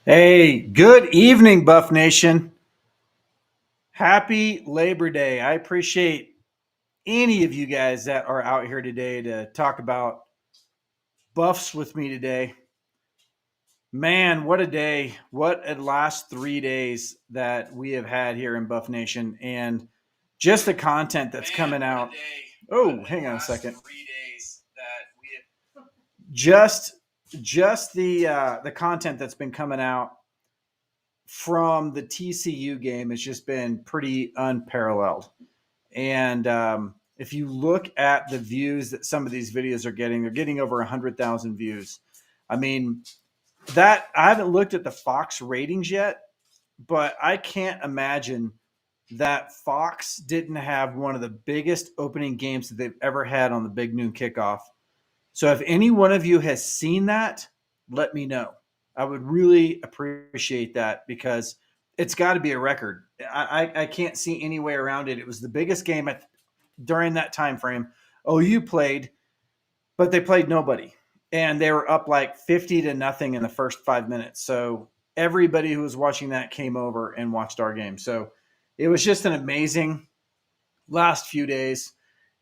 Hey, good evening, Buff Nation. Happy Labor Day. I appreciate any of you guys that are out here today to talk about Buffs with me today. Man, what a day. What a last 3 days that we have had here in Buff Nation. And just the content that's coming out. Oh, hang on a second. Just the content that's been coming out from the TCU game has just been pretty unparalleled. And if you look at the views that some of these videos are getting, they're getting over 100,000 views. I mean, that I haven't looked at the Fox ratings yet, but I can't imagine that Fox didn't have one of the biggest opening games that they've ever had on the Big Noon Kickoff. So if any one of you has seen that, let me know. I would really appreciate that because it's got to be a record. I can't see any way around it. It was the biggest game during that time frame. OU played, but they played nobody, and they were up like 50-0 in the first 5 minutes. So everybody who was watching that came over and watched our game. So it was just an amazing last few days.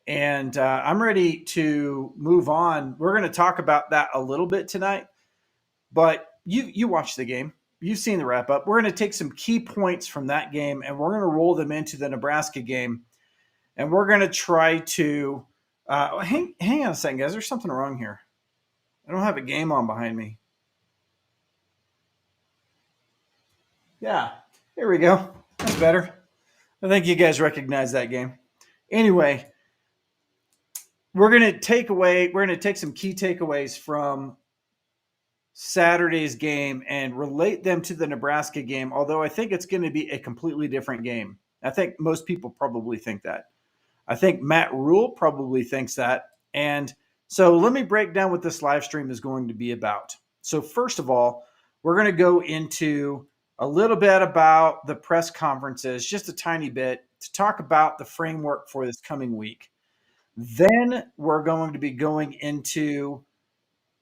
And I'm ready to move on. We're going to talk about that a little bit tonight, but you watched the game. You've seen the wrap up. We're going to take some key points from that game and we're going to roll them into the Nebraska game. And we're going to try to hang on a second, guys. There's something wrong here. I don't have a game on behind me. Yeah, here we go. That's better. I think you guys recognize that game. Anyway, we're going to take some key takeaways from Saturday's game and relate them to the Nebraska game, although I think it's going to be a completely different game. I think most people probably think that. I think Matt Rhule probably thinks that. And so let me break down what this live stream is going to be about. So first of all, we're going to go into a little bit about the press conferences, just a tiny bit, to talk about the framework for this coming week. Then we're going to be going into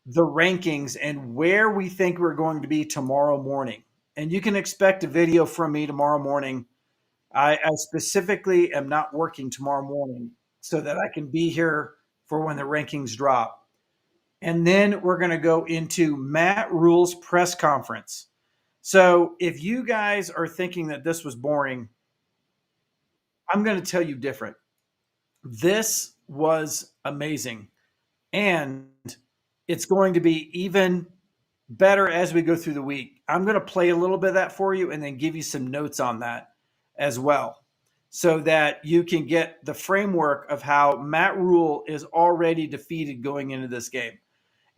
the rankings and where we think we're going to be tomorrow morning. And you can expect a video from me tomorrow morning. I specifically am not working tomorrow morning so that I can be here for when the rankings drop. And then we're going to go into Matt Rhule's press conference. So if you guys are thinking that this was boring, I'm going to tell you different. This was amazing. And it's going to be even better as we go through the week. I'm going to play a little bit of that for you and then give you some notes on that as well so that you can get the framework of how Matt Rhule is already defeated going into this game.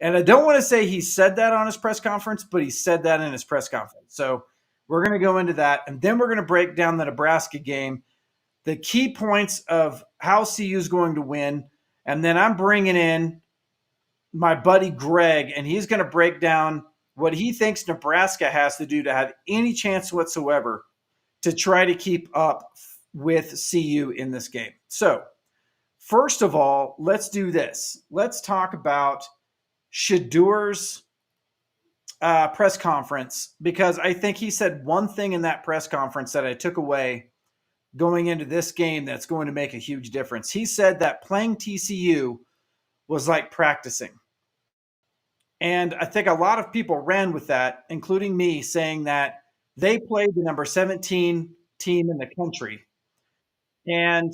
And I don't want to say he said that on his press conference, but he said that in his press conference. So we're going to go into that. And then we're going to break down the Nebraska game, the key points of how CU is going to win. And then I'm bringing in my buddy Greg, and he's going to break down what he thinks Nebraska has to do to have any chance whatsoever to try to keep up with CU in this game. So, first of all, let's do this. Let's talk about Shadur's press conference, because I think he said one thing in that press conference that I took away going into this game that's going to make a huge difference. He said that playing TCU was like practicing. And I think a lot of people ran with that, including me, saying that they played the number 17 team in the country and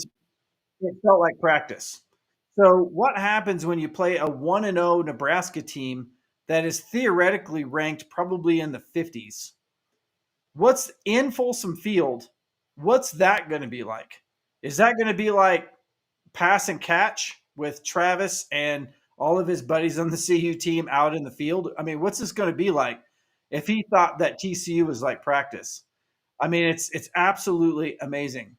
it felt like practice. So, what happens when you play a 1-0 Nebraska team that is theoretically ranked probably in the 50s? What's in Folsom Field? What's that going to be like? Is that going to be like pass and catch with Travis and all of his buddies on the CU team out in the field? I mean, what's this going to be like if he thought that TCU was like practice? I mean, it's absolutely amazing.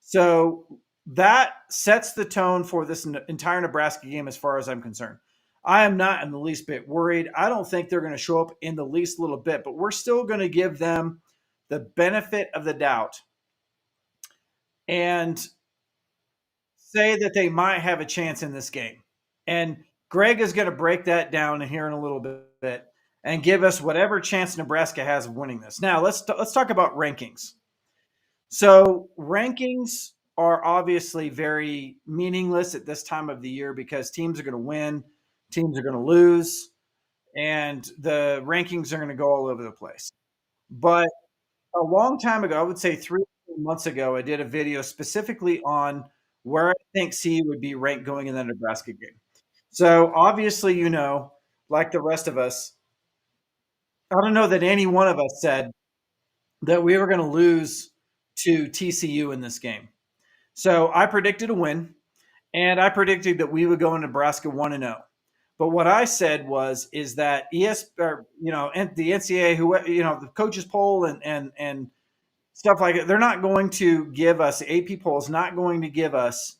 So that sets the tone for this entire Nebraska game as far as I'm concerned. I am not in the least bit worried. I don't think they're going to show up in the least little bit, but we're still going to give them the benefit of the doubt and say that they might have a chance in this game. And Greg is going to break that down here in a little bit. and give us whatever chance Nebraska has of winning this. Now, let's talk about rankings. So, rankings are obviously very meaningless at this time of the year because teams are going to win, teams are going to lose, and the rankings are going to go all over the place. But a long time ago, I would say 3 months ago, I did a video specifically on where I think CU would be ranked going in the Nebraska game. So obviously, like the rest of us, I don't know that any one of us said that we were going to lose to TCU in this game. So I predicted a win, and I predicted that we would go in Nebraska 1-0. But what I said is that and the NCAA, the coaches poll and stuff like it, they're not going to give us, the AP poll is not going to give us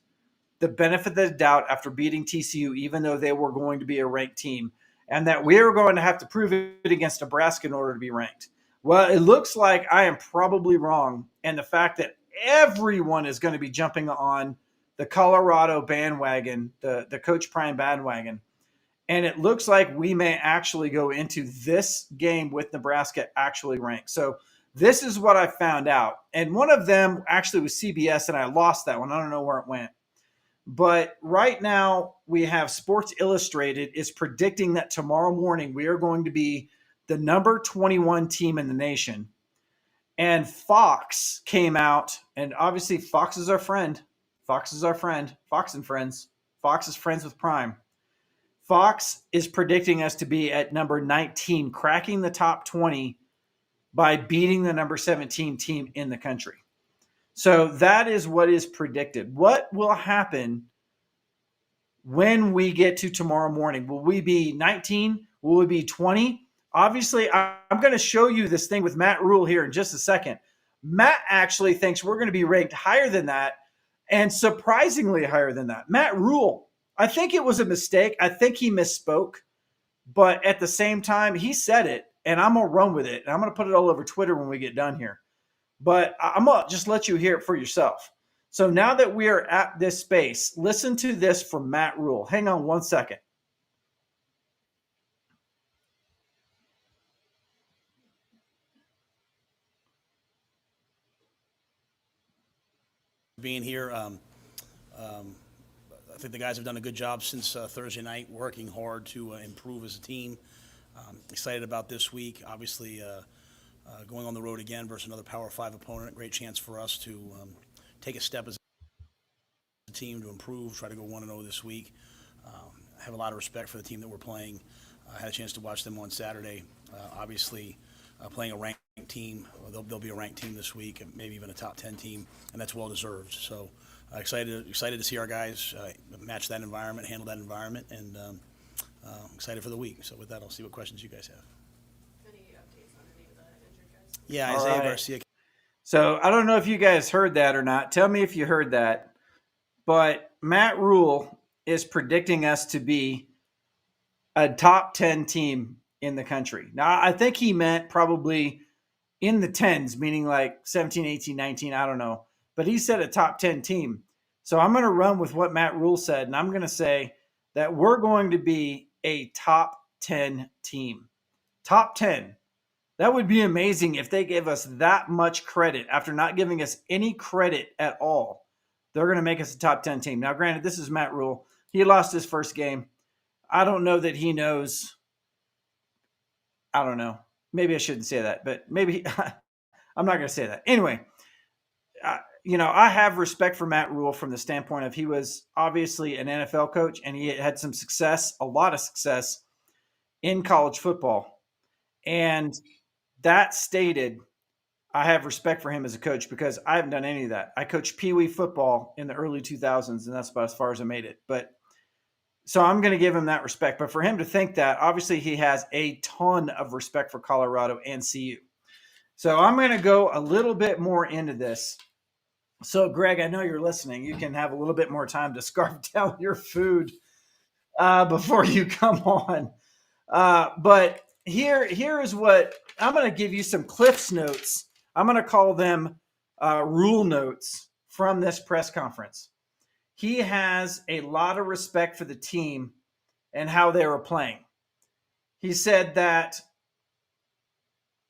the benefit of the doubt after beating TCU, even though they were going to be a ranked team, and that we were going to have to prove it against Nebraska in order to be ranked. Well, it looks like I am probably wrong, and the fact that everyone is going to be jumping on the Colorado bandwagon, the Coach Prime bandwagon, and it looks like we may actually go into this game with Nebraska actually ranked. So this is what I found out. And one of them actually was CBS, and I lost that one. I don't know where it went. But right now, we have Sports Illustrated is predicting that tomorrow morning we are going to be the number 21 team in the nation. And Fox came out, and obviously Fox is our friend. Fox is our friend. Fox and friends. Fox is friends with Prime. Fox is predicting us to be at number 19, cracking the top 20 by beating the number 17 team in the country. So that is what is predicted. What will happen when we get to tomorrow morning? Will we be 19? Will we be 20? Obviously, I'm going to show you this thing with Matt Rhule here in just a second. Matt actually thinks we're going to be ranked higher than that, and surprisingly higher than that. Matt Rhule, I think it was a mistake. I think he misspoke. But at the same time, he said it, and I'm going to run with it. And I'm going to put it all over Twitter when we get done here. But I'm going to just let you hear it for yourself. So now that we are at this space, listen to this from Matt Rhule. Hang on one second. Being here, I think the guys have done a good job since Thursday night, working hard to improve as a team. Excited about this week. Obviously, going on the road again versus another Power 5 opponent. Great chance for us to take a step as a team to improve, try to go 1-0 this week. I have a lot of respect for the team that we're playing. I had a chance to watch them on Saturday. Obviously, playing a ranked team. They'll be a ranked team this week, maybe even a top 10 team, and that's well deserved. So excited to see our guys match that environment, handle that environment, and excited for the week. So with that, I'll see what questions you guys have. Any updates on any of the injured guys? Yeah, All Isaiah right. Garcia. So I don't know if you guys heard that or not. Tell me if you heard that. But Matt Rhule is predicting us to be a top 10 team in the country. Now, I think he meant probably in the 10s, meaning like 17, 18, 19, I don't know. But he said a top 10 team. So I'm going to run with what Matt Rhule said, and I'm going to say that we're going to be a top 10 team. Top 10. That would be amazing if they gave us that much credit after not giving us any credit at all. They're going to make us a top 10 team. Now, granted, this is Matt Rhule. He lost his first game. I don't know that he knows. I don't know. Maybe I shouldn't say that, but maybe I'm not going to say that. Anyway, I have respect for Matt Rhule from the standpoint of he was obviously an NFL coach, and he had some success, a lot of success in college football. And that stated, I have respect for him as a coach because I haven't done any of that. I coached Pee Wee football in the early 2000s, and that's about as far as I made it. But so I'm going to give him that respect. But for him to think that, obviously he has a ton of respect for Colorado and CU. So I'm going to go a little bit more into this. So, Greg, I know you're listening. You can have a little bit more time to scarf down your food before you come on. But here is what I'm going to give you some Cliff's notes. I'm going to call them Rhule notes from this press conference. He has a lot of respect for the team and how they were playing. He said that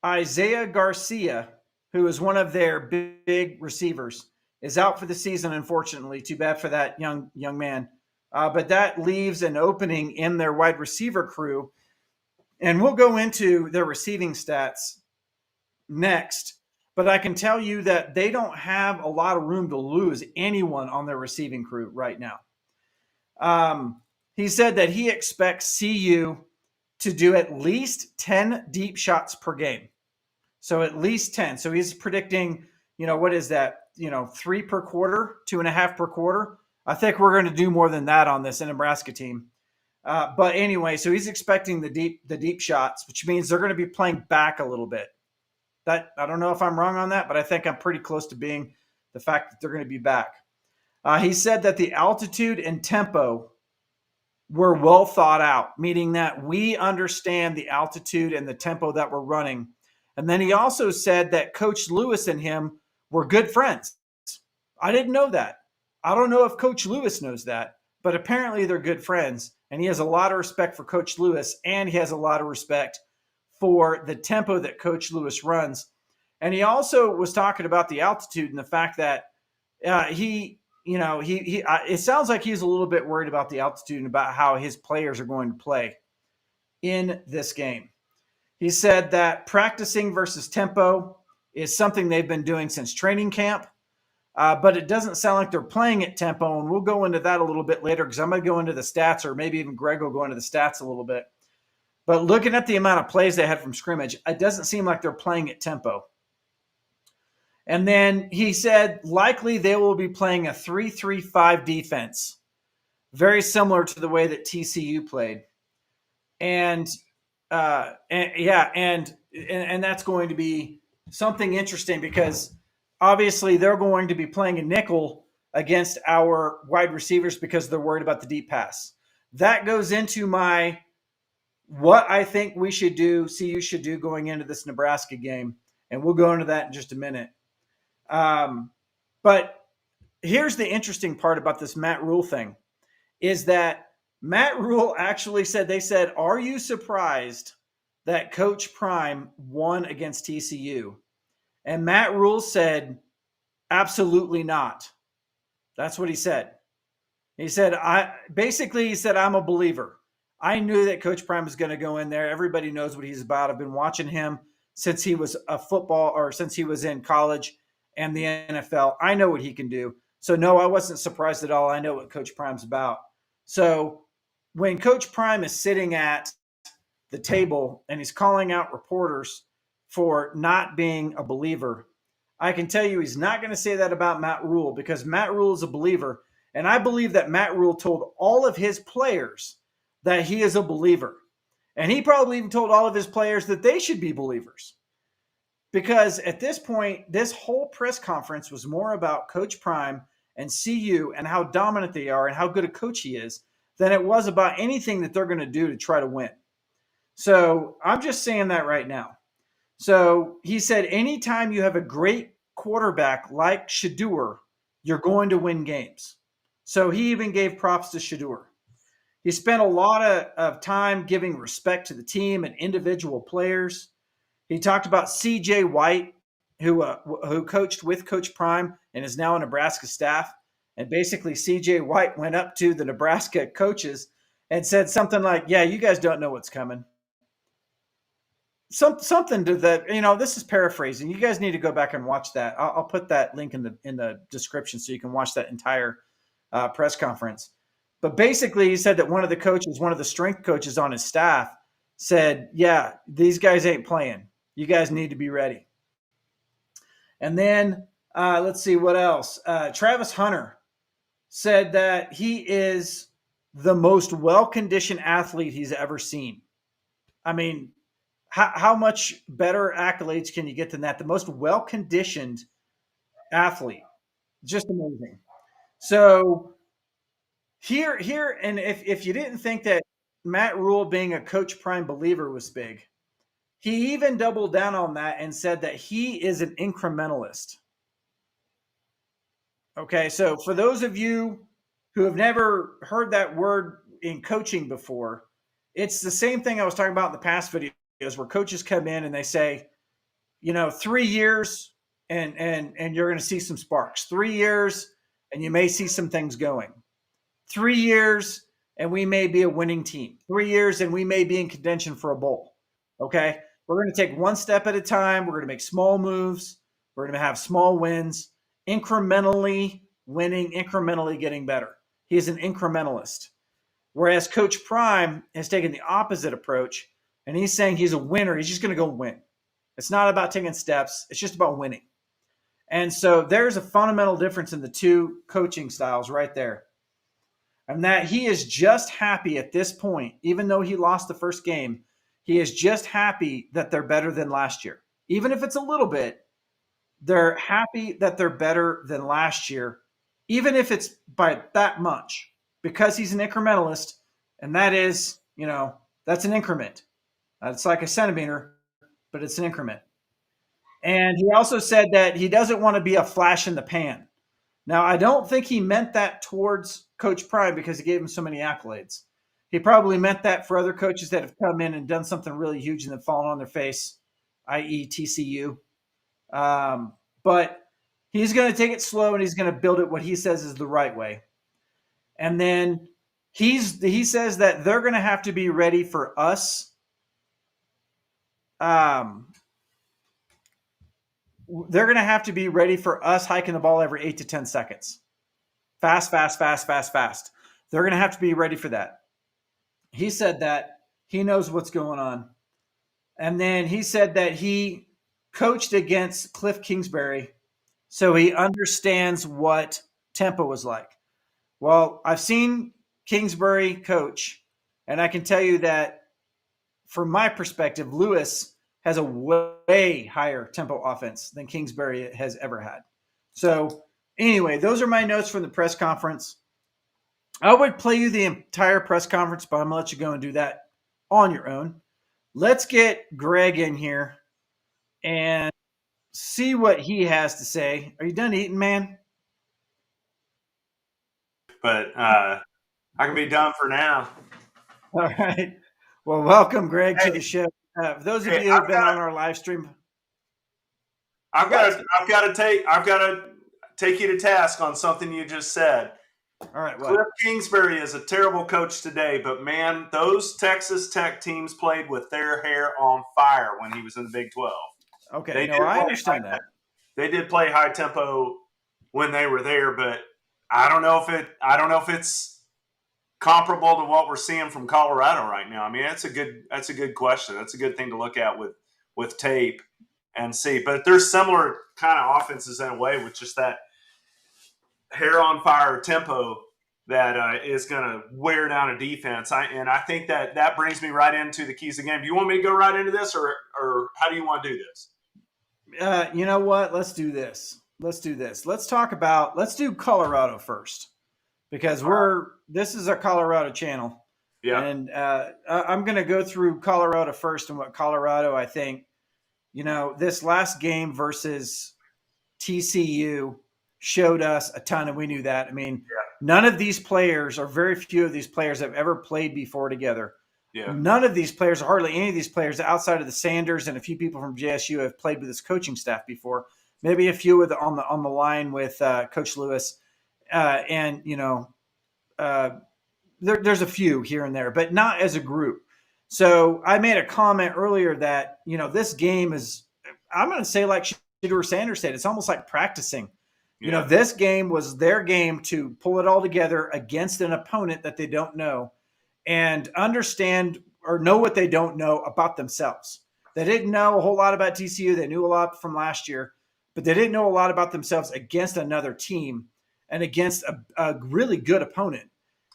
Isaiah Garcia, who is one of their big receivers, is out for the season, unfortunately. Too bad for that young man. But that leaves an opening in their wide receiver crew. And we'll go into their receiving stats next. But I can tell you that they don't have a lot of room to lose anyone on their receiving crew right now. He said that he expects CU to do at least 10 deep shots per game. So at least 10. So he's predicting, what is that? 3 per quarter, 2.5 per quarter. I think we're going to do more than that on this Nebraska team. But anyway, so he's expecting the deep shots, which means they're going to be playing back a little bit. That I don't know if I'm wrong on that, but I think I'm pretty close to being the fact that they're going to be back. He said that the altitude and tempo were well thought out, meaning that we understand the altitude and the tempo that we're running. And then he also said that Coach Lewis and him were good friends. I didn't know that. I don't know if Coach Lewis knows that, but apparently they're good friends. And he has a lot of respect for Coach Lewis, and he has a lot of respect for the tempo that Coach Lewis runs. And he also was talking about the altitude and the fact that it sounds like he's a little bit worried about the altitude and about how his players are going to play in this game. He said that practicing versus tempo is something they've been doing since training camp, but it doesn't sound like they're playing at tempo, and we'll go into that a little bit later because I'm going to go into the stats, or maybe even Greg will go into the stats a little bit. But looking at the amount of plays they had from scrimmage, it doesn't seem like they're playing at tempo. And then he said likely they will be playing a 3-3-5 defense, very similar to the way that TCU played. And that's going to be something interesting because obviously they're going to be playing a nickel against our wide receivers because they're worried about the deep pass. That goes into what I think we should do, CU should do going into this Nebraska game. And we'll go into that in just a minute. But here's the interesting part about this Matt Rhule thing is that Matt Rhule actually said, are you surprised that Coach Prime won against TCU? And Matt Rhule said, absolutely not. That's what he said. He said, I'm a believer. I knew that Coach Prime was going to go in there. Everybody knows what he's about. I've been watching him since he was since he was in college and the NFL. I know what he can do. So no, I wasn't surprised at all. I know what Coach Prime's about. So when Coach Prime is sitting at the table and he's calling out reporters for not being a believer, I can tell you he's not going to say that about Matt Rhule because Matt Rhule is a believer. And I believe that Matt Rhule told all of his players that he is a believer. And he probably even told all of his players that they should be believers. Because at this point, this whole press conference was more about Coach Prime and CU and how dominant they are and how good a coach he is than it was about anything that they're going to do to try to win. So I'm just saying that right now. So he said, anytime you have a great quarterback like Shedeur, you're going to win games. So he even gave props to Shedeur. He spent a lot of time giving respect to the team and individual players. He talked about C.J. White, who coached with Coach Prime and is now a Nebraska staff. And basically, C.J. White went up to the Nebraska coaches and said something like, yeah, you guys don't know what's coming. Something to that, this is paraphrasing. You guys need to go back and watch that. I'll put that link in the description so you can watch that entire press conference. But basically, he said that one of the strength coaches on his staff said, yeah, these guys ain't playing. You guys need to be ready. And then let's see what else. Travis Hunter said that he is the most well-conditioned athlete he's ever seen. I mean, how much better accolades can you get than that? The most well-conditioned athlete. Just amazing. So here, and if you didn't think that Matt Rhule being a Coach Prime believer was big, he even doubled down on that and said that he is an incrementalist. Okay, so for those of you who have never heard that word in coaching before, it's the same thing I was talking about in the past videos where coaches come in and they say, 3 years and you're going to see some sparks. 3 years and you may see some things going. 3 years and we may be a winning team. 3 years and we may be in contention for a bowl. Okay? We're going to take one step at a time. We're going to make small moves. We're going to have small wins, incrementally winning, incrementally getting better. He is an incrementalist. Whereas Coach Prime has taken the opposite approach, and he's saying he's a winner. He's just going to go win. It's not about taking steps. It's just about winning. And so there's a fundamental difference in the two coaching styles right there. And that he is just happy at this point, even though he lost the first game, he is just happy that they're better than last year. Even if it's a little bit, they're happy that they're better than last year, even if it's by that much, because he's an incrementalist, and that is, that's an increment. It's like a centimeter, but it's an increment. And he also said that he doesn't want to be a flash in the pan. Now, I don't think he meant that towards Coach Prime because he gave him so many accolades. He probably meant that for other coaches that have come in and done something really huge and then fallen on their face, i.e. TCU. But he's going to take it slow and he's going to build it what he says is the right way. And then he says that they're going to have to be ready for us. They're going to have to be ready for us hiking the ball every 8 to 10 seconds. Fast. They're going to have to be ready for that. He said that. He knows what's going on. And then he said that he coached against Cliff Kingsbury, so he understands what tempo was like. Well, I've seen Kingsbury coach, and I can tell you that from my perspective, Lewis has a way higher tempo offense than Kingsbury has ever had. So anyway, those are my notes from the press conference. I would play you the entire press conference, but I'm going to let you go and do that on your own. Let's get Greg in here and see what he has to say. Are you done eating, man? But I can be done for now. All right. Well, welcome, Greg, to the show. For those of you who have been on our live stream, I've got to take you to task on something you just said. All right. What? Cliff Kingsbury is a terrible coach today, but man, those Texas Tech teams played with their hair on fire when he was in the Big 12. Okay. I understand that. They did play high tempo when they were there, but I don't know if it's comparable to what we're seeing from Colorado right now. I mean, that's a good question. That's a good thing to look at with tape and see. But there's similar kind of offenses in a way with just that hair on fire tempo that is going to wear down a defense. I think that brings me right into the keys of the game. Do you want me to go right into this, or how do you want to do this? You know what? Let's do this. Let's do Colorado first, because this is a Colorado channel. Yeah. And I'm going to go through Colorado first and what Colorado, I think, this last game versus TCU showed us a ton, and we knew that. I mean, None of these players, or very few of these players, have ever played before together. Yeah. None of these players, or hardly any of these players, outside of the Sanders and a few people from JSU, have played with this coaching staff before. Maybe a few on the line with Coach Lewis, there's a few here and there, but not as a group. So I made a comment earlier that this game is, I'm going to say like Shedeur Sanders said, it's almost like practicing. Yeah. This game was their game to pull it all together against an opponent that they don't know and understand or know what they don't know about themselves. They didn't know a whole lot about TCU. They knew a lot from last year, but they didn't know a lot about themselves against another team and against a really good opponent.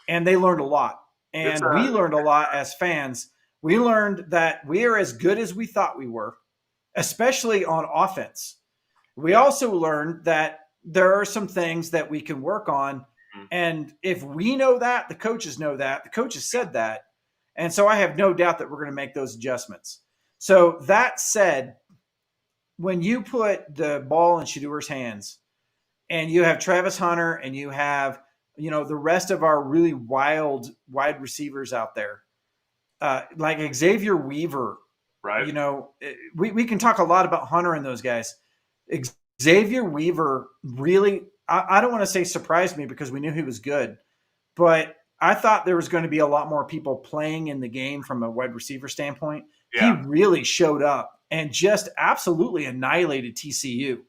And they learned a lot. And we learned a lot as fans. We learned that we are as good as we thought we were, especially on offense. We also learned that there are some things that we can work on. And if we know that, the coaches know that. The coaches said that. And so I have no doubt that we're going to make those adjustments. So that said, when you put the ball in Shedeur's hands and you have Travis Hunter and you have, the rest of our really wide receivers out there, like Xavier Weaver Right. You know, we can talk a lot about Hunter and those guys. Xavier Weaver really, I don't want to say surprised me because we knew he was good, but I thought there was going to be a lot more people playing in the game from a wide receiver standpoint. He Yeah. really showed up and just absolutely annihilated TCU.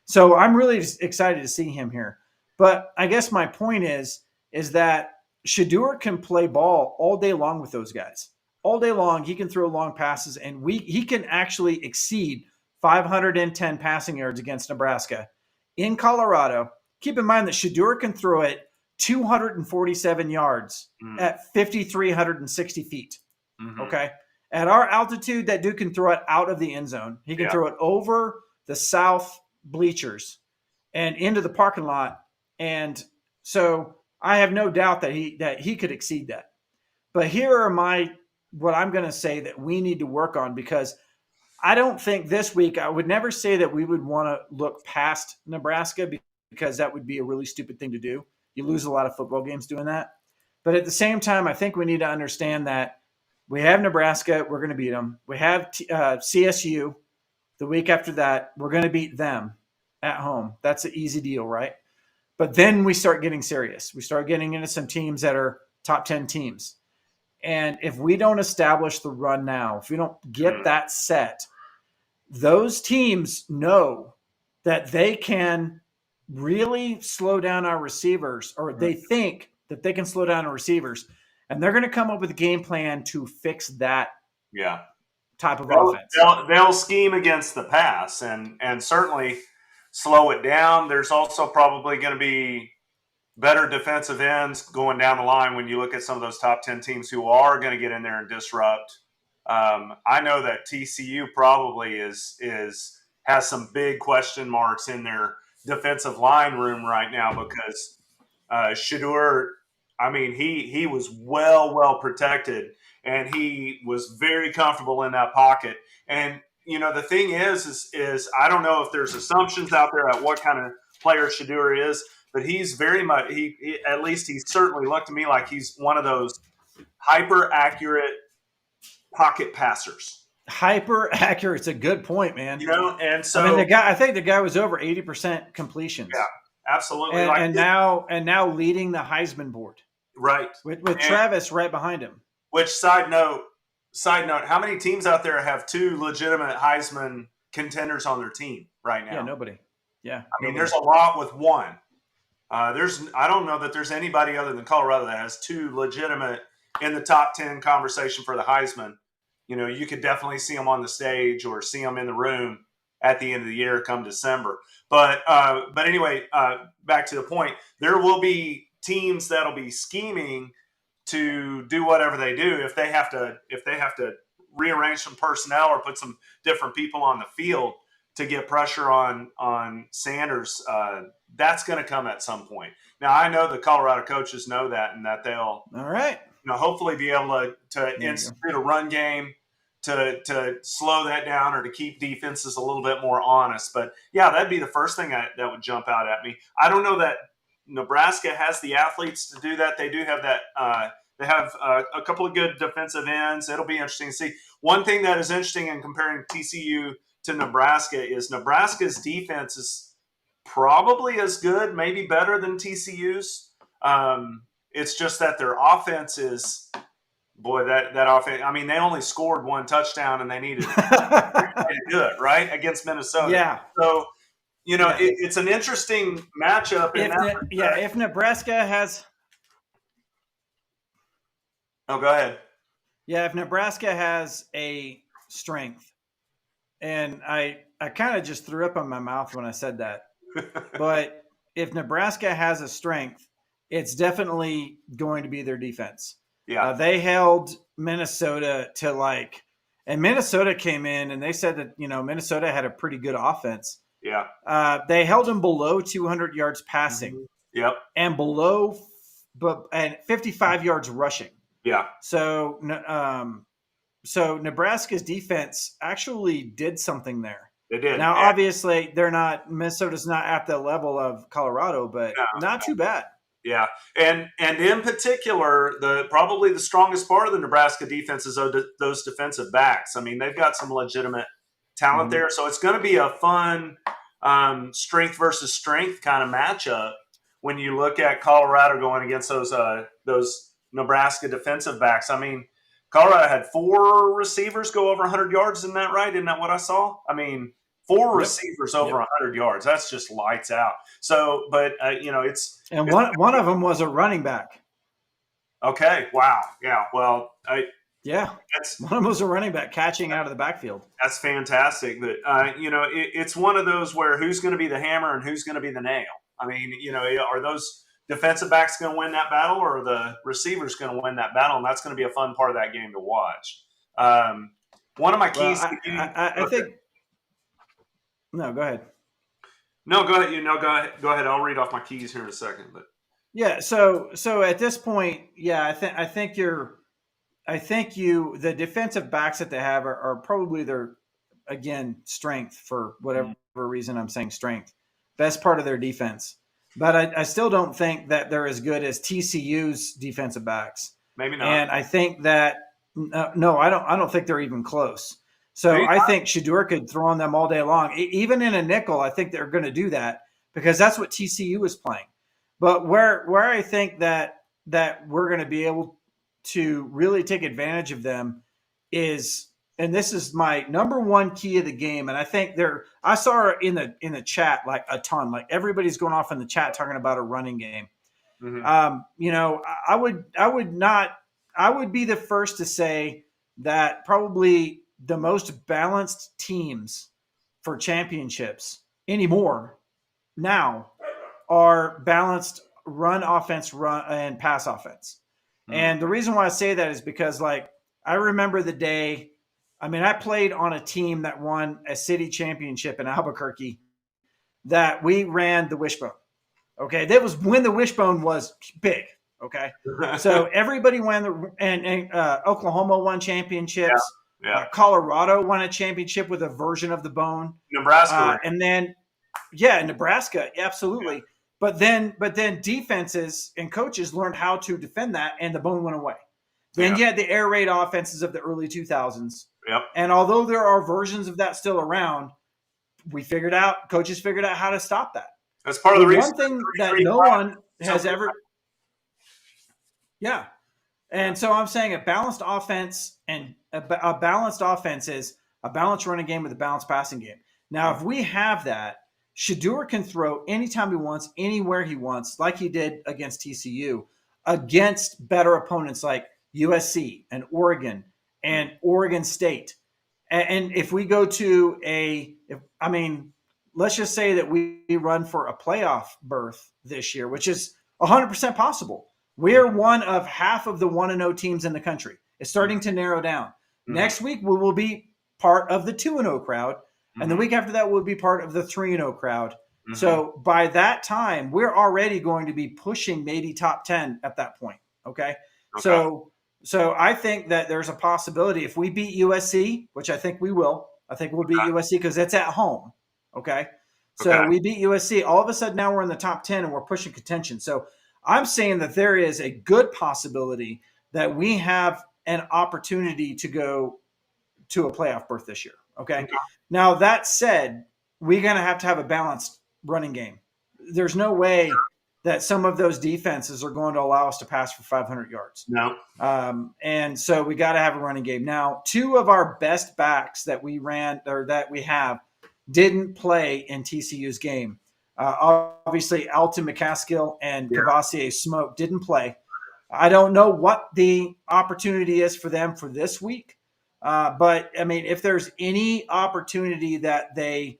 So I'm really excited to see him here. But I guess my point is that Shedeur can play ball all day long with those guys. All day long, he can throw long passes, and he can actually exceed 510 passing yards against Nebraska. In Colorado, keep in mind that Shedeur can throw it 247 yards at 5,360 feet. Mm-hmm. Okay. At our altitude, that dude can throw it out of the end zone. He can throw it over the south bleachers and into the parking lot. And so I have no doubt that he could exceed that. But here are what I'm going to say that we need to work on, because I don't think this week, I would never say that we would want to look past Nebraska, because that would be a really stupid thing to do. You lose a lot of football games doing that. But at the same time, I think we need to understand that we have Nebraska. We're going to beat them. We have CSU the week after that. We're going to beat them at home. That's an easy deal, right? But then we start getting serious. We start getting into some teams that are top 10 teams. And if we don't establish the run now, if we don't get that set, those teams know that they can really slow down our receivers, or they think that they can slow down our receivers, and they're going to come up with a game plan to fix that type of offense. They'll scheme against the pass and certainly slow it down. There's also probably going to be better defensive ends going down the line when you look at some of those top 10 teams who are going to get in there and disrupt. I know that TCU probably has some big question marks in their defensive line room right now, because Shedeur, I mean, he was well protected, and he was very comfortable in that pocket. And you know, the thing is I don't know if there's assumptions out there at what kind of player Shedeur is, but he's very much at least he certainly looked to me like he's one of those hyper accurate pocket passers. Hyper accurate. It's a good point, man. You know, and so I mean, I think the guy was over 80% completions. Yeah, absolutely. And now leading the Heisman board. Right. With Travis right behind him. Which side note, how many teams out there have two legitimate Heisman contenders on their team right now? Yeah, nobody. Yeah. I mean, there's a lot with one. I don't know that there's anybody other than Colorado that has two legitimate in the top 10 conversation for the Heisman. You know, you could definitely see them on the stage or see them in the room at the end of the year come December. But anyway, back to the point, there will be teams that'll be scheming to do whatever they do if they have to rearrange some personnel or put some different people on the field to get pressure on Sanders. That's going to come at some point. Now, I know the Colorado coaches know that, and that they'll hopefully be able to institute a run game to slow that down or to keep defenses a little bit more honest. But yeah, that'd be the first thing that would jump out at me. I don't know that Nebraska has the athletes to do that. They do have that. They have a couple of good defensive ends. It'll be interesting to see. One thing that is interesting in comparing TCU to Nebraska is Nebraska's defense is probably as good, maybe better than TCU's. It's just that their offense is, boy, that offense. I mean, they only scored one touchdown and they needed to do it, right, against Minnesota. Yeah. So, you know, it's an interesting matchup. If Nebraska has. Oh, go ahead. Yeah, if Nebraska has a strength, and I kind of just threw up in my mouth when I said that, but if Nebraska has a strength, it's definitely going to be their defense. Yeah. They held Minnesota to and Minnesota came in and they said that, you know, Minnesota had a pretty good offense. Yeah. They held them below 200 yards passing. Yep. And and 55 yards rushing. Yeah. So Nebraska's defense actually did something there. They did. Now, obviously, Minnesota's not at the level of Colorado, but not too bad. Yeah, and in particular, probably the strongest part of the Nebraska defense is those defensive backs. I mean, they've got some legitimate talent there, so it's going to be a fun strength versus strength kind of matchup when you look at Colorado going against those Nebraska defensive backs. I mean, Colorado had 4 receivers go over 100 yards. Isn't that right? Isn't that what I saw? I mean, 4 receivers over 100 yards. That's just lights out. So, but it's one of them was a running back. Okay. Wow. Yeah. Well, one of them was a running back catching out of the backfield. That's fantastic. But it's one of those where who's going to be the hammer and who's going to be the nail. I mean, are those defensive backs going to win that battle, or are the receivers going to win that battle? And that's going to be a fun part of that game to watch. One of my keys. I think. No, go ahead. No, go ahead. Go ahead. I'll read off my keys here in a second. But yeah, so at this point, yeah, I think the defensive backs that they have are probably their, again, strength, for whatever reason I'm saying strength, best part of their defense. But I still don't think that they're as good as TCU's defensive backs. Maybe not. And I think that no, I don't think they're even close. So I think Shedeur could throw on them all day long. Even in a nickel, I think they're going to do that because that's what TCU is playing. But where I think that we're going to be able to really take advantage of them is, and this is my number one key of the game, and I think I saw in the chat like a ton, like everybody's going off in the chat talking about a running game. Mm-hmm. I would be the first to say that probably the most balanced teams for championships anymore now are balanced run offense, run and pass offense. Mm-hmm. And the reason why I say that is because, like, I remember the day, I mean, I played on a team that won a city championship in Albuquerque that we ran the wishbone. Okay. That was when the wishbone was big. Okay. So everybody won and Oklahoma won championships. Yeah. Colorado won a championship with a version of the bone. Nebraska. And then, Nebraska. Absolutely. Yeah. But then defenses and coaches learned how to defend that, and the bone went away. Then you had the air raid offenses of the early 2000s. Yep. And although there are versions of that still around, coaches figured out how to stop that. That's part of the reason. One thing that no one has ever. Yeah. And so I'm saying a balanced offense and a balanced offense is a balanced running game with a balanced passing game. Now, if we have that, Shedeur can throw anytime he wants, anywhere he wants, like he did against TCU, against better opponents like USC and Oregon and Oregon State. And if we go to let's just say that we run for a playoff berth this year, which is 100% possible. We are one of half of the 1-0 teams in the country. It's starting to narrow down. Mm-hmm. Next week, we will be part of the 2-0 crowd. Mm-hmm. And the week after that, we'll be part of the 3-0 crowd. Mm-hmm. So by that time, we're already going to be pushing maybe top 10 at that point. Okay. So I think that there's a possibility if we beat USC, which I think we will. I think we'll beat USC because it's at home. Okay. So we beat USC. All of a sudden now we're in the top 10 and we're pushing contention. So I'm saying that there is a good possibility that we have an opportunity to go to a playoff berth this year. Okay. Now, that said, we're going to have a balanced running game. There's no way that some of those defenses are going to allow us to pass for 500 yards. No. And so we got to have a running game. Now, 2 of our best backs that we ran or that we have didn't play in TCU's game. Obviously, Alton McCaskill and Cavassier Smoke didn't play. I don't know what the opportunity is for them for this week. But, I mean, if there's any opportunity that that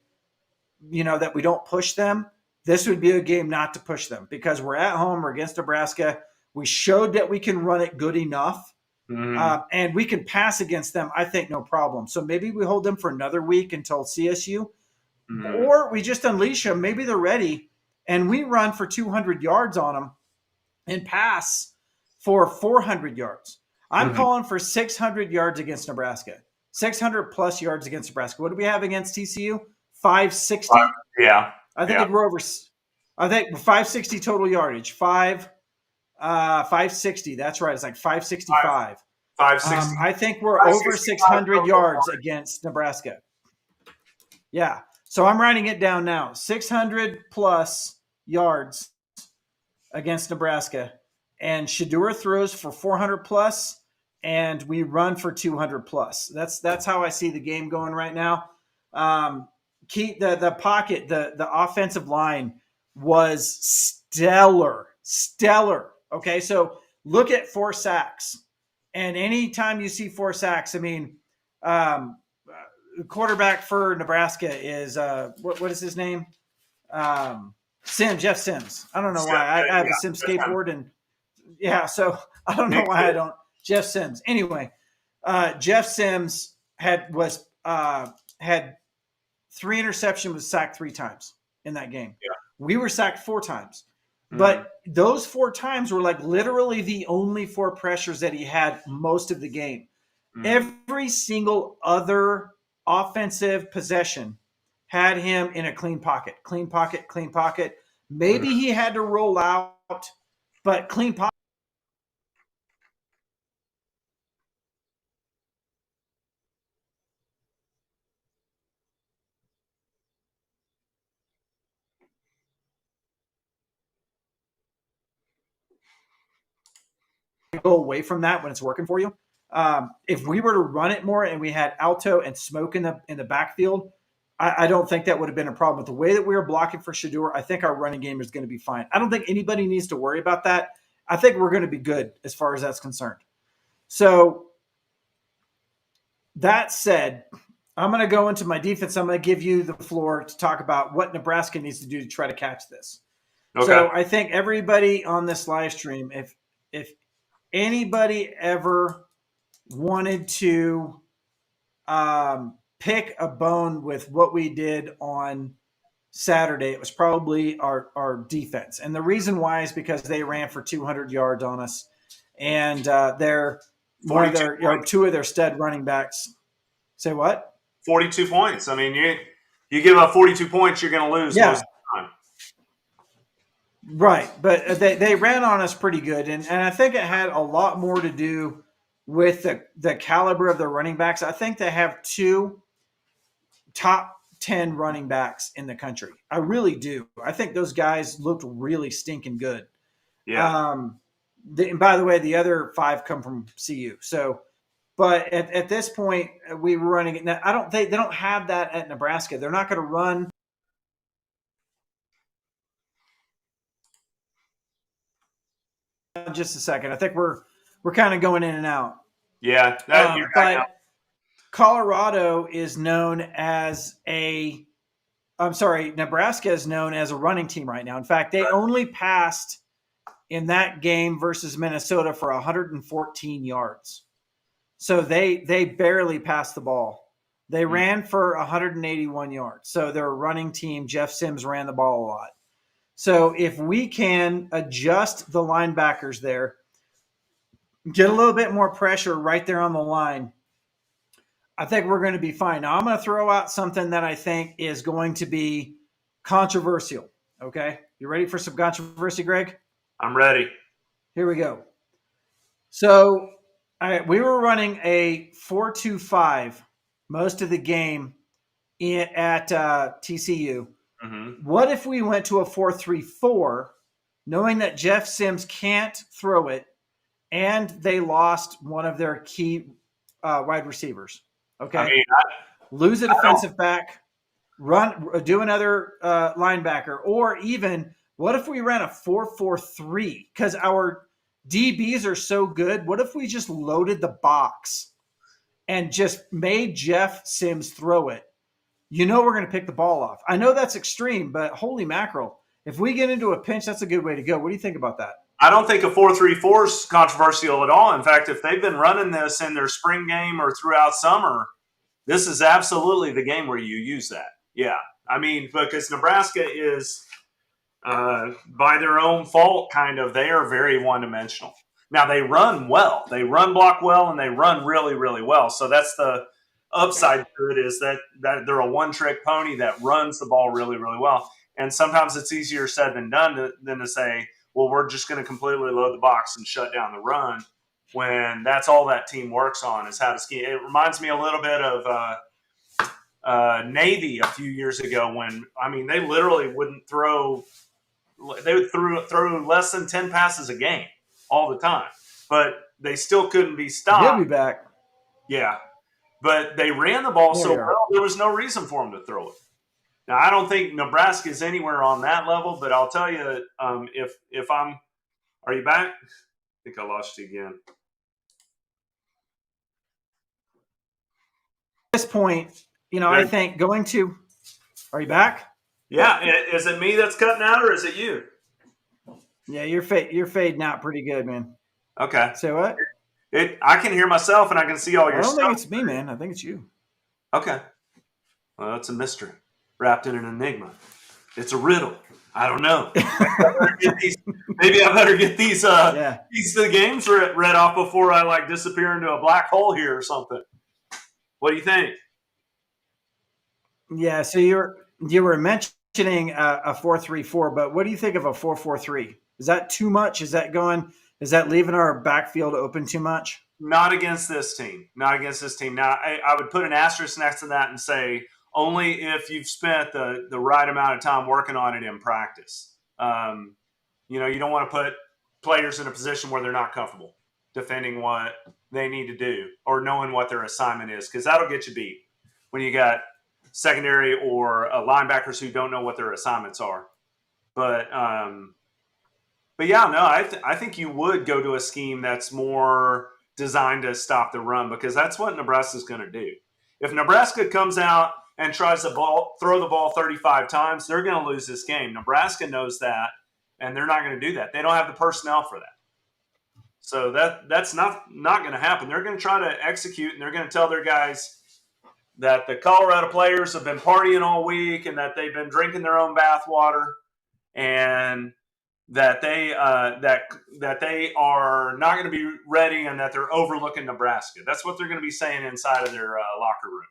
we don't push them, this would be a game not to push them because we're at home. We're against Nebraska. We showed that we can run it good enough. Mm-hmm. And we can pass against them, I think, no problem. So maybe we hold them for another week until CSU. Mm-hmm. Or we just unleash them. Maybe they're ready, and we run for 200 yards on them and pass for 400 yards. I'm calling for 600 yards against Nebraska, 600 plus yards against Nebraska. What do we have against TCU? 560. Yeah, I think we're over. I think 560 total yardage. 560. That's right. It's like 565. 560. I think we're over 600 yards total. against Nebraska. Yeah. So I'm writing it down now. 600 plus yards against Nebraska. And Shedeur throws for 400 plus, and we run for 200 plus. That's how I see the game going right now. The pocket, the offensive line was stellar. Okay, so look at 4 sacks. And anytime you see 4 sacks, I mean, the quarterback for Nebraska is what is his name? Jeff Sims. I don't know why I have a Sims skateboard, and yeah, so I don't know why I don't. Jeff Sims. Anyway, Jeff Sims had 3 interceptions, was sacked 3 times in that game. Yeah. We were sacked 4 times. But those 4 times were like literally the only 4 pressures that he had most of the game. Every single other offensive possession had him in a clean pocket. Maybe he had to roll out, but clean pocket. Go away from that when it's working for you. If we were to run it more and we had Alto and Smoke in the backfield, I don't think that would have been a problem. But the way that we were blocking for Shedeur, I think our running game is going to be fine. I don't think anybody needs to worry about that. I think we're going to be good as far as that's concerned. So that said, I'm going to go into my defense. I'm going to give you the floor to talk about what Nebraska needs to do to try to catch this. Okay. So I think everybody on this live stream, if anybody ever wanted to pick a bone with what we did on Saturday, it was probably our defense. And the reason why is because they ran for 200 yards on us. And two of their stud running backs. Say what? 42 points. I mean, you give up 42 points, you're going to lose most of the time. Right, but they ran on us pretty good, and I think it had a lot more to do with the caliber of their running backs. I think they have 2 top 10 running backs in the country. I really do. I think those guys looked really stinking good. Yeah. And by the way, the other 5 come from CU. So, but at this point, we were running it. Now, they don't have that at Nebraska. They're not going to run. Just a second. I think we're kind of going in and out. Yeah. But Colorado is known as Nebraska is known as a running team right now. In fact, they only passed in that game versus Minnesota for 114 yards. So they barely passed the ball. They ran for 181 yards. So they're a running team. Jeff Sims ran the ball a lot. So if we can adjust the linebackers there, get a little bit more pressure right there on the line, I think we're going to be fine. Now, I'm going to throw out something that I think is going to be controversial. Okay? You ready for some controversy, Greg? I'm ready. Here we go. So we were running a 4-2-5 most of the game at TCU. Mm-hmm. What if we went to a 4-3-4, knowing that Jeff Sims can't throw it, and they lost one of their key wide receivers? Okay, lose a defensive back, do another linebacker, or even what if we ran a 4-4-3? Because our DBs are so good. What if we just loaded the box and just made Jeff Sims throw it? We're going to pick the ball off. I know that's extreme, but holy mackerel. If we get into a pinch, that's a good way to go. What do you think about that? I don't think a 4-3-4 is controversial at all. In fact, if they've been running this in their spring game or throughout summer, this is absolutely the game where you use that. Yeah. I mean, because Nebraska is, by their own fault, they are very one-dimensional. Now, they run well. They run block well, and they run really, really well. So that's the upside to it, is that they're a one-trick pony that runs the ball really, really well. And sometimes it's easier said than done than to say, well, we're just going to completely load the box and shut down the run, when that's all that team works on is how to scheme. It reminds me a little bit of Navy a few years ago when, I mean, they literally wouldn't throw – they would throw less than 10 passes a game all the time. But they still couldn't be stopped. He'll be back. Yeah. But they ran the ball There so we are. well, there was no reason for them to throw it. Now, I don't think Nebraska is anywhere on that level, but I'll tell you, if I'm – are you back? I think I lost you again. At this point, I think going to – are you back? Yeah. Is it me that's cutting out, or is it you? Yeah, you're fading out pretty good, man. Okay. Say what? I can hear myself, and I can see all your I don't stuff. think it's me, man. I think it's you. Okay. Well, that's a mystery wrapped in an enigma. It's a riddle. I don't know. Maybe I better get these pieces of the games read off before I disappear into a black hole here or something. What do you think? Yeah. So you were mentioning a 4-3-4, but what do you think of a 4-4-3? Is that too much? Is that leaving our backfield open too much? Not against this team. Not against this team. Now, I would put an asterisk next to that and say only if you've spent the right amount of time working on it in practice. You don't want to put players in a position where they're not comfortable defending what they need to do or knowing what their assignment is, because that'll get you beat when you got secondary or linebackers who don't know what their assignments are. But yeah, no, I think you would go to a scheme that's more designed to stop the run, because that's what Nebraska's going to do. If Nebraska comes out and tries to throw the ball 35 times, they're going to lose this game. Nebraska knows that, and they're not going to do that. They don't have the personnel for that. So that's not going to happen. They're going to try to execute, and they're going to tell their guys that the Colorado players have been partying all week and that they've been drinking their own bathwater, and that they are not going to be ready, and that they're overlooking Nebraska. That's what they're going to be saying inside of their locker room.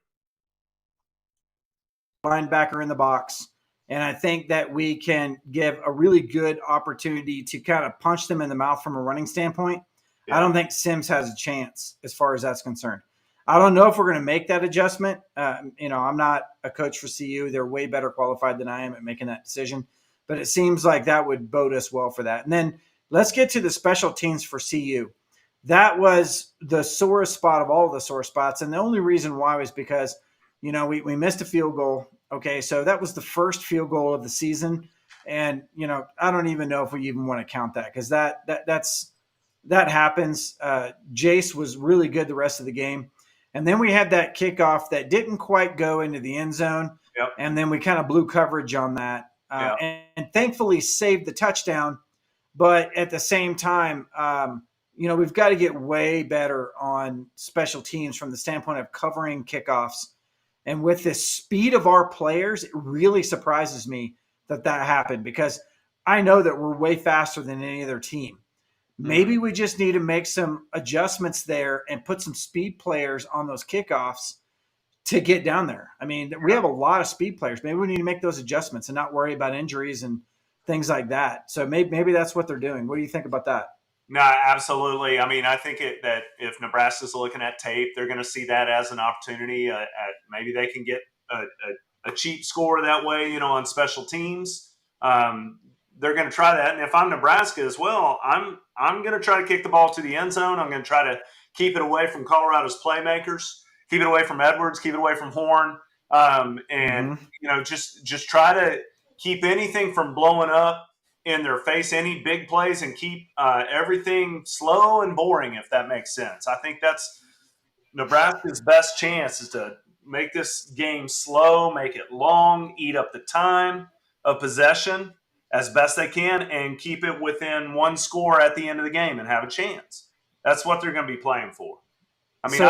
Linebacker in the box. And I think that we can give a really good opportunity to kind of punch them in the mouth from a running standpoint. Yeah. I don't think Sims has a chance as far as that's concerned. I don't know if we're going to make that adjustment. I'm not a coach for CU. They're way better qualified than I am at making that decision. But it seems like that would bode us well for that. And then let's get to the special teams for CU. That was the sorest spot of all of the sore spots. And the only reason why was because, we missed a field goal. Okay, so that was the first field goal of the season. And, I don't even know if we even want to count that, because that happens. Jace was really good the rest of the game. And then we had that kickoff that didn't quite go into the end zone. Yep. And then we kind of blew coverage on that. And thankfully saved the touchdown. But at the same time, we've got to get way better on special teams from the standpoint of covering kickoffs. And with the speed of our players, it really surprises me that happened, because I know that we're way faster than any other team. Maybe we just need to make some adjustments there and put some speed players on those kickoffs to get down there. I mean, we have a lot of speed players. Maybe we need to make those adjustments and not worry about injuries and things like that. So maybe that's what they're doing. What do you think about that? No, absolutely. I mean, I think that if Nebraska's looking at tape, they're going to see that as an opportunity. Maybe they can get a cheap score that way, on special teams. They're going to try that. And if I'm Nebraska as well, I'm going to try to kick the ball to the end zone. I'm going to try to keep it away from Colorado's playmakers, keep it away from Edwards, keep it away from Horn, just try to keep anything from blowing up in their face, any big plays, and keep everything slow and boring, if that makes sense. I think that's Nebraska's best chance, is to make this game slow, make it long, eat up the time of possession as best they can, and keep it within one score at the end of the game and have a chance. That's what they're going to be playing for. I mean,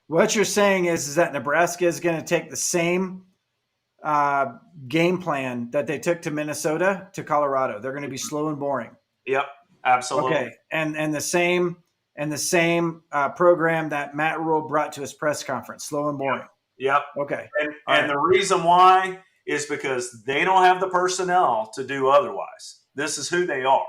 what you're saying is that Nebraska is going to take the same game plan that they took to Minnesota to Colorado. They're going to be slow and boring. Yep, absolutely. Okay, and the same program that Matt Rhule brought to his press conference, slow and boring. Yep. Okay. And the reason why is because they don't have the personnel to do otherwise. This is who they are.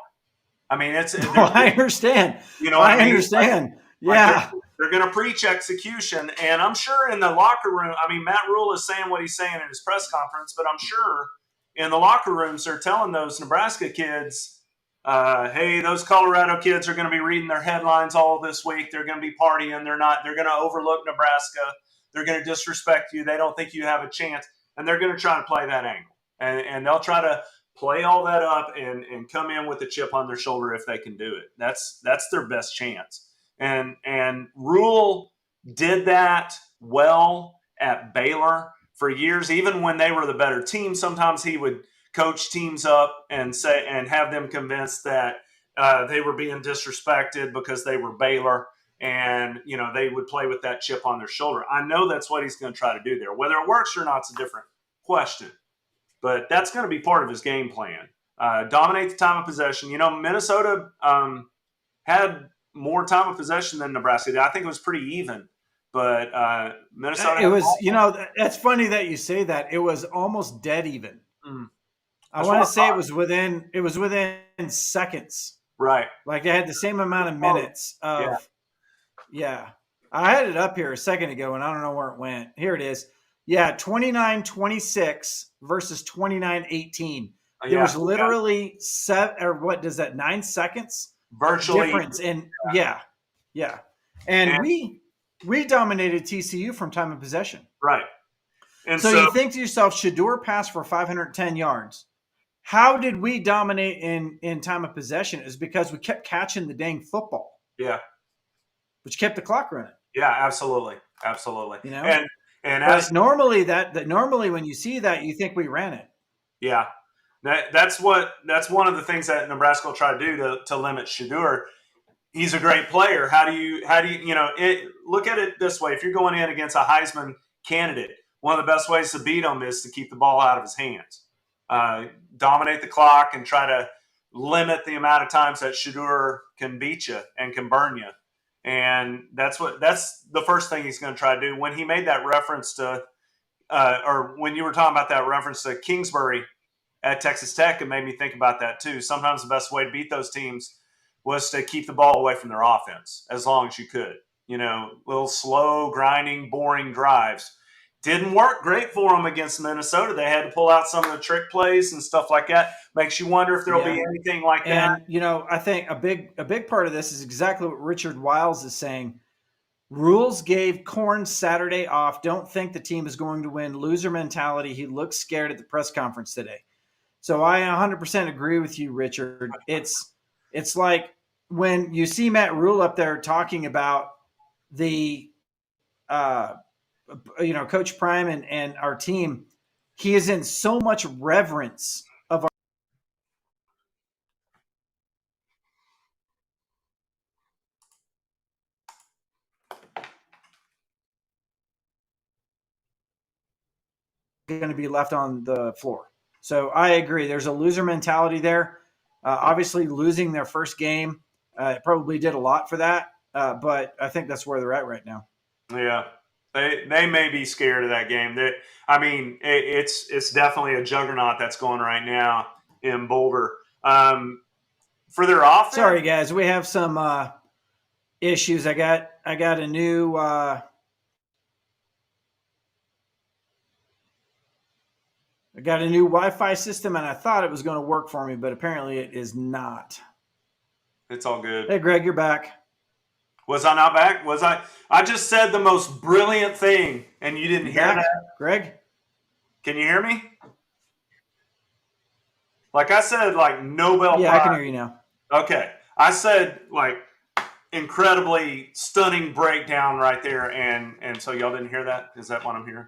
I mean, I understand. You know what I mean? Understand. Like Yeah. they're going to preach execution, and I'm sure in the locker room. I mean, Matt Rhule is saying what he's saying in his press conference, but I'm sure in the locker rooms they're telling those Nebraska kids, "Hey, those Colorado kids are going to be reading their headlines all this week. They're going to be partying. They're going to overlook Nebraska. They're going to disrespect you. They don't think you have a chance, and they're going to try to play that angle, and they'll try to play all that up and come in with a chip on their shoulder if they can do it. That's their best chance. And Rhule did that well at Baylor for years. Even when they were the better team, sometimes he would coach teams up and have them convinced that they were being disrespected because they were Baylor, and they would play with that chip on their shoulder. I know that's what he's going to try to do there. Whether it works or not is a different question. But that's going to be part of his game plan. Dominate the time of possession. Minnesota had more time of possession than Nebraska. I think it was pretty even. But Minnesota. It was, that's funny that you say that. It was almost dead even. I want to say it was within seconds. Right. Like they had the same amount of minutes yeah. I had it up here a second ago and I don't know where it went. Here it is. Yeah, 29-26 versus 29-18. There was literally 9 seconds virtually difference in yeah. And we dominated TCU from time of possession. Right. And so you think to yourself, Shedeur passed for 510 yards. How did we dominate in time of possession? It was because we kept catching the dang football. Yeah. Which kept the clock running. Yeah, absolutely. Absolutely. And as normally normally when you see that, you think we ran it. Yeah. That's one of the things that Nebraska will try to do to limit Shedeur. He's a great player. How do you look at it this way? If you're going in against a Heisman candidate, one of the best ways to beat him is to keep the ball out of his hands, dominate the clock, and try to limit the amount of times that Shedeur can beat you and can burn you. And that's the first thing he's going to try to do. When he made that reference to, or when you were talking about that reference to Kingsbury at Texas Tech, it made me think about that too. Sometimes the best way to beat those teams was to keep the ball away from their offense as long as you could. Little slow, grinding, boring drives. Didn't work great for them against Minnesota. They had to pull out some of the trick plays and stuff like that. Makes you wonder if there'll be anything like that. And, I think a big part of this is exactly what Richard Wiles is saying. Rules gave Corn Saturday off. Don't think the team is going to win. Loser mentality. He looked scared at the press conference today. So I 100% agree with you, Richard. It's like when you see Matt Rhule up there talking about the Coach Prime and our team, he is in so much reverence of our going to be left on the floor. So I agree. There's a loser mentality there. Obviously, losing their first game probably did a lot for that. But I think that's where they're at right now. Yeah. They may be scared of that game. It's definitely a juggernaut that's going right now in Boulder. For their offense, sorry guys, we have some issues. I got a new Wi-Fi system, and I thought it was going to work for me, but apparently it is not. It's all good. Hey, Greg, you're back. Was I not back? Was I? I just said the most brilliant thing, and you didn't hear that? Greg? Can you hear me? Like I said, like Nobel Yeah, Prize. I can hear you now. Okay. I said, like, incredibly stunning breakdown right there, and so y'all didn't hear that? Is that what I'm hearing?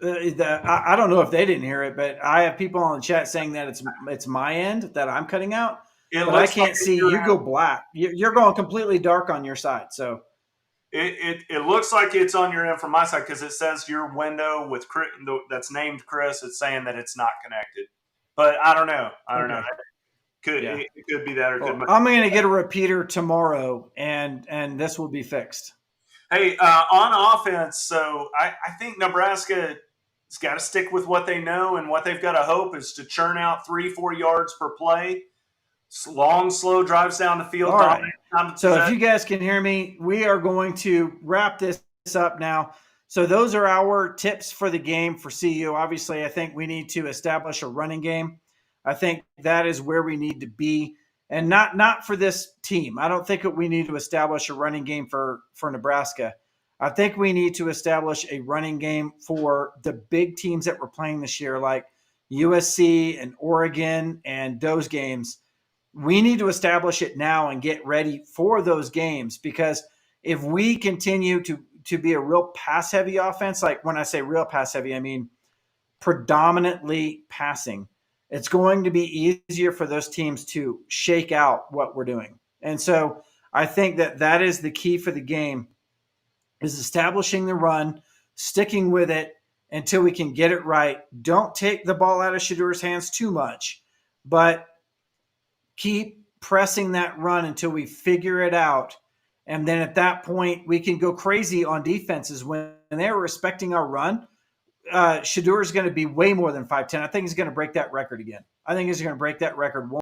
I don't know if they didn't hear it, but I have people on the chat saying that it's my end that I'm cutting out. But I can't see. You go black. You're going completely dark on your side. So it looks like it's on your end from my side because it says your window with Chris, that's named Chris. It's saying that it's not connected. But I don't know. It could be that or could. I'm going to get a repeater tomorrow, and this will be fixed. Hey, on offense, so I think Nebraska It's got to stick with what they know, and what they've got to hope is to churn out 3-4 yards per play. Long, slow drives down the field. All right. Time So if you guys can hear me, we are going to wrap this up now. So those are our tips for the game for CU. Obviously, I think we need to establish a running game. I think that is where we need to be, and not for this team. I don't think that we need to establish a running game for Nebraska. I think we need to establish a running game for the big teams that we're playing this year, like USC and Oregon and those games. We need to establish it now and get ready for those games, because if we continue to be a real pass-heavy offense, like when I say real pass-heavy, I mean predominantly passing, it's going to be easier for those teams to shake out what we're doing. And so I think that is the key for the game, is establishing the run, sticking with it until we can get it right. Don't take the ball out of Shedur's hands too much, but keep pressing that run until we figure it out. And then at that point, we can go crazy on defenses. When they're respecting our run, Shedur is going to be way more than 5'10". I think he's going to break that record again. I think he's going to break that record